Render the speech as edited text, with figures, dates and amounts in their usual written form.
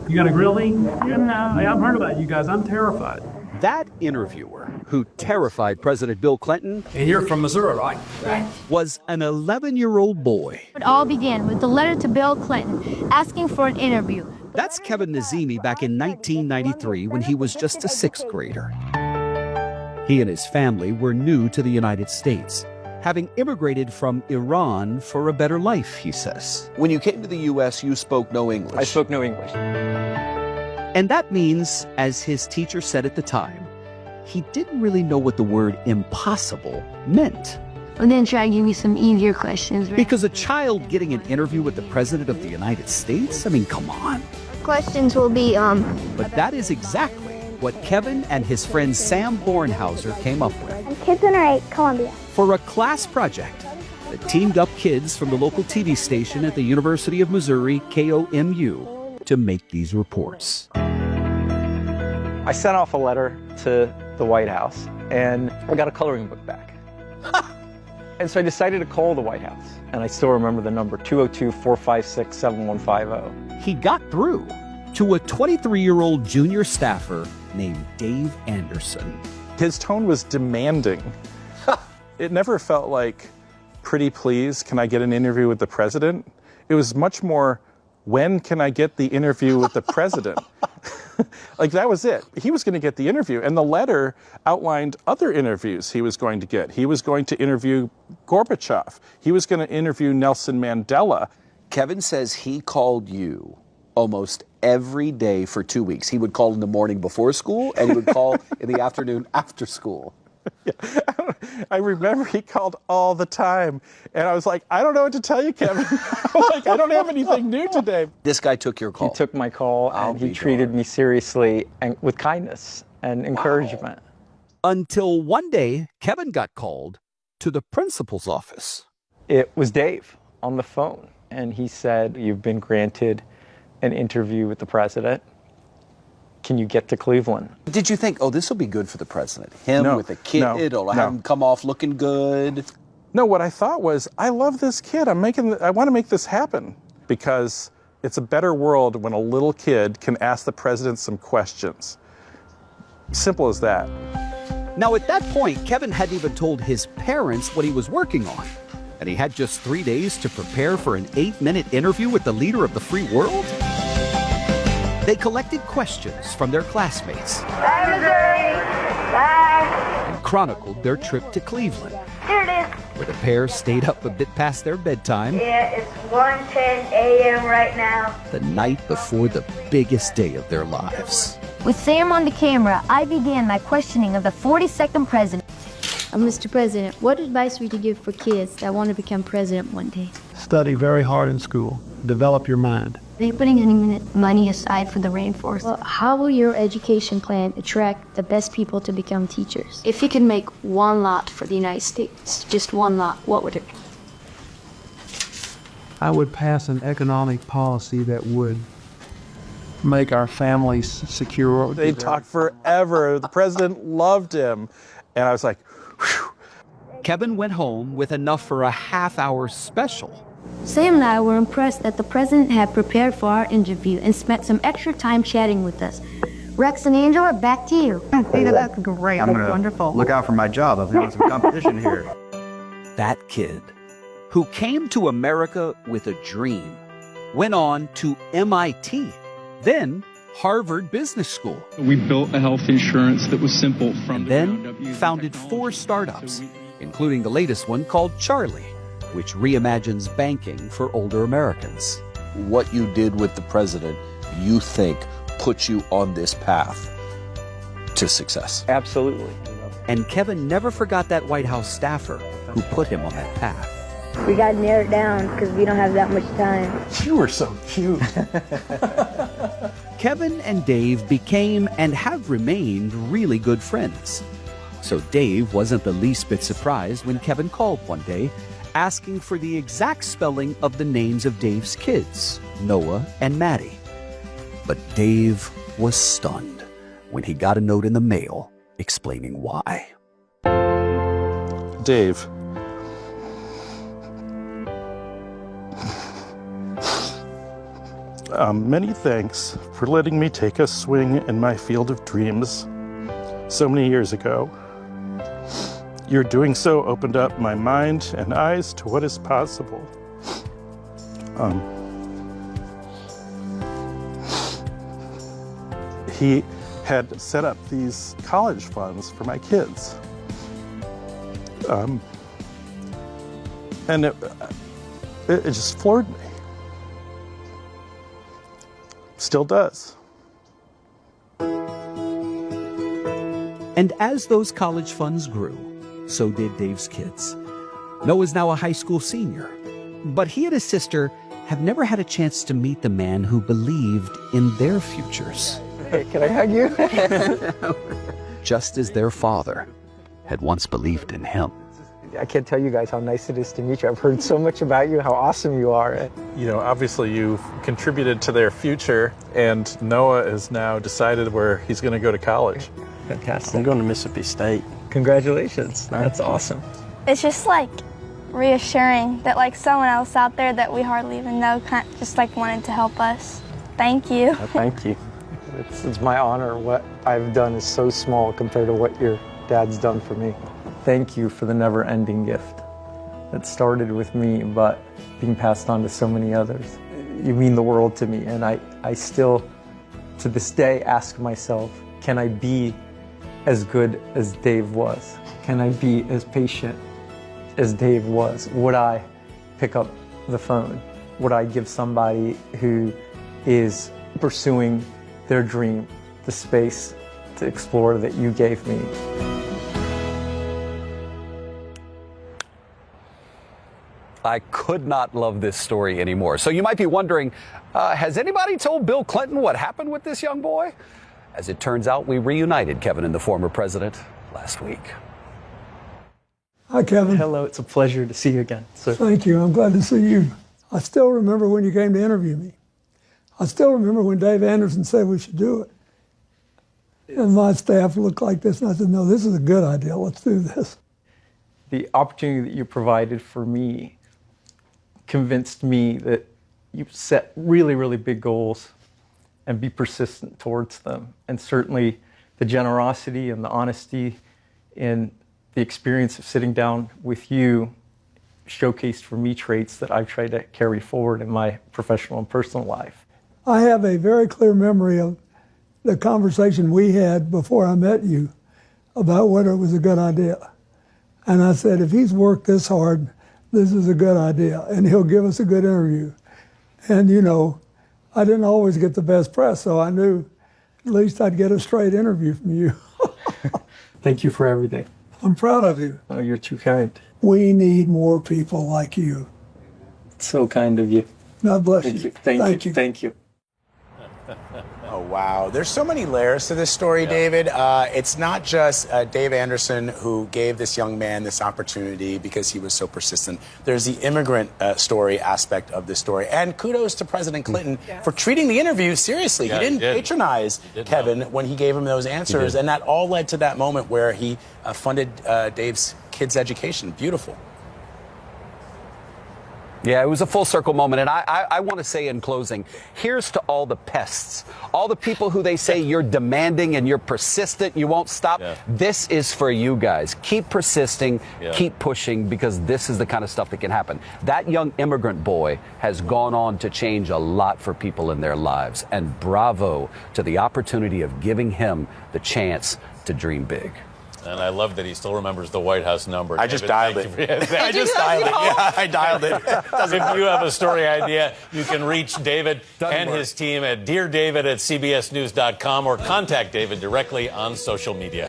You gonna grill me? Yeah, no, I've heard about you guys. I'm terrified. That interviewer, who terrified President Bill Clinton, And you're from Missouri, right? Right. was an 11-year-old boy. It all began with the letter to Bill Clinton asking for an interview. That's Kevin Nazemi back in 1993 when he was just a sixth grader. He and his family were new to the United States, having immigrated from Iran for a better life, he says. When you came to the U.S., you spoke no English. I spoke no English. And that means, as his teacher said at the time, he didn't really know what the word impossible meant. And then try to give you some easier questions. Right? Because a child getting an interview with the President of the United States? I mean, come on. Questions will be, But that is exactly what Kevin and his friend Sam Bornhauser came up with. Kids in our 8, Columbia. For a class project that teamed up kids from the local TV station at the University of Missouri, KOMU, to make these reports. I sent off a letter to the White House, and I got a coloring book back. And so I decided to call the White House, and I still remember the number, 202-456-7150. He got through to a 23-year-old junior staffer named Dave Anderson. His tone was demanding. It never felt like, pretty please, can I get an interview with the president? It was much more, when can I get the interview with the president? Like, that was it. He was going to get the interview. And the letter outlined other interviews he was going to get. He was going to interview Gorbachev. He was going to interview Nelson Mandela. Kevin says he called you almost every day for 2 weeks. He would call in the morning before school, and he would call in the afternoon after school. Yeah. I remember he called all the time, and I was like, I don't know what to tell you, Kevin. Like, I don't have anything new today. This guy took your call. He took my call, and he treated me seriously and with kindness and encouragement. Until one day, Kevin got called to the principal's office. It was Dave on the phone, and he said, you've been granted an interview with the president. Can you get to Cleveland? Did you think, oh, this will be good for the president? Him with a kid, it'll have him come off looking good? No, what I thought was, I love this kid. I want to make this happen, because it's a better world when a little kid can ask the president some questions. Simple as that. Now, at that point, Kevin hadn't even told his parents what he was working on. And he had just 3 days to prepare for an 8-minute interview with the leader of the free world. They collected questions from their classmates. Bye, Missouri. Bye. And chronicled their trip to Cleveland, Here it is. where the pair stayed up a bit past their bedtime Yeah, it's 1:10 a.m. right now. the night before the biggest day of their lives. with Sam on the camera, I began my questioning of the 42nd president. Mr. President, what advice would you give for kids that want to become president one day? Study very hard in school. Develop your mind. Are you putting any money aside for the rainforest? Well, how will your education plan attract the best people to become teachers? If you could make one lot for the United States, just one lot, what would it be? I would pass an economic policy that would make our families secure. They talked forever. The president loved him. And I was like, whew. Kevin went home with enough for a half-hour special. Sam and I were impressed that the president had prepared for our interview and spent some extra time chatting with us. Rex and Angela, back to you. Hey, that's great. I'm gonna wonderful. look out for my job. I've got some competition here. That kid, who came to America with a dream, went on to MIT, then Harvard Business School. We built a health insurance that was simple from and then founded 4 startups, including the latest one called Charlie, which reimagines banking for older Americans. What you did with the president, you think, puts you on this path to success. Absolutely. And Kevin never forgot that White House staffer who put him on that path. We got to narrow it down because we don't have that much time. You were so cute. Kevin and Dave became and have remained really good friends. So Dave wasn't the least bit surprised when Kevin called one day asking for the exact spelling of the names of Dave's kids, Noah and Maddie. But Dave was stunned when he got a note in the mail explaining why. Dave, Many thanks for letting me take a swing in my field of dreams so many years ago. Your doing so opened up my mind and eyes to what is possible. He had set up these college funds for my kids. And it just floored me. Still does. And as those college funds grew, so did Dave's kids. Noah's now a high school senior, but he and his sister have never had a chance to meet the man who believed in their futures. Hey, can I hug you? Just as their father had once believed in him. I can't tell you guys how nice it is to meet you. I've heard so much about you, how awesome you are. You know, obviously you've contributed to their future, and Noah has now decided where he's going to go to college. Fantastic. I'm going to Mississippi State. Congratulations. That's awesome. It's just like reassuring that like someone else out there that we hardly even know just like wanted to help us. Thank you. Thank you. It's my honor. What I've done is so small compared to what your dad's done for me. Thank you for the never-ending gift that started with me, but being passed on to so many others. You mean the world to me, and I still, to this day, ask myself, can I be as good as Dave was? Can I be as patient as Dave was? Would I pick up the phone? Would I give somebody who is pursuing their dream the space to explore that you gave me? I could not love this story anymore. So you might be wondering, has anybody told Bill Clinton what happened with this young boy? As it turns out, we reunited Kevin and the former president last week. Hi, Kevin. Hello, it's a pleasure to see you again, sir. Thank you. I'm glad to see you. I still remember when you came to interview me. I still remember when Dave Anderson said we should do it. And my staff looked like this, and I said, no, this is a good idea. Let's do this. The opportunity that you provided for me convinced me that you set really, really big goals and be persistent towards them. And certainly the generosity and the honesty in the experience of sitting down with you showcased for me traits that I've tried to carry forward in my professional and personal life. I have a very clear memory of the conversation we had before I met you about whether it was a good idea. And I said, if he's worked this hard, this is a good idea, and he'll give us a good interview. And, you know, I didn't always get the best press, so I knew at least I'd get a straight interview from you. Thank you for everything. I'm proud of you. Oh, you're too kind. We need more people like you. It's so kind of you. God bless Thank you. Thank you. Thank you. Oh, wow. There's so many layers to this story, David. It's not just Dave Anderson who gave this young man this opportunity because he was so persistent. There's the immigrant story aspect of this story. And kudos to President Clinton for treating the interview seriously. Yeah, he didn't patronize Kevin when he gave him those answers. And that all led to that moment where he funded Dave's kids' education. Beautiful. Yeah, it was a full circle moment. And I want to say in closing, here's to all the pests, all the people who they say you're demanding and you're persistent, you won't stop. Yeah. This is for you guys. Keep persisting, keep pushing, because this is the kind of stuff that can happen. That young immigrant boy has gone on to change a lot for people in their lives. And bravo to the opportunity of giving him the chance to dream big. And I love that he still remembers the White House number. I just dialed it. I just dialed it. Yeah, I dialed it. If you have a story idea, you can reach David and his team at deardavid@cbsnews.com or contact David directly on social media.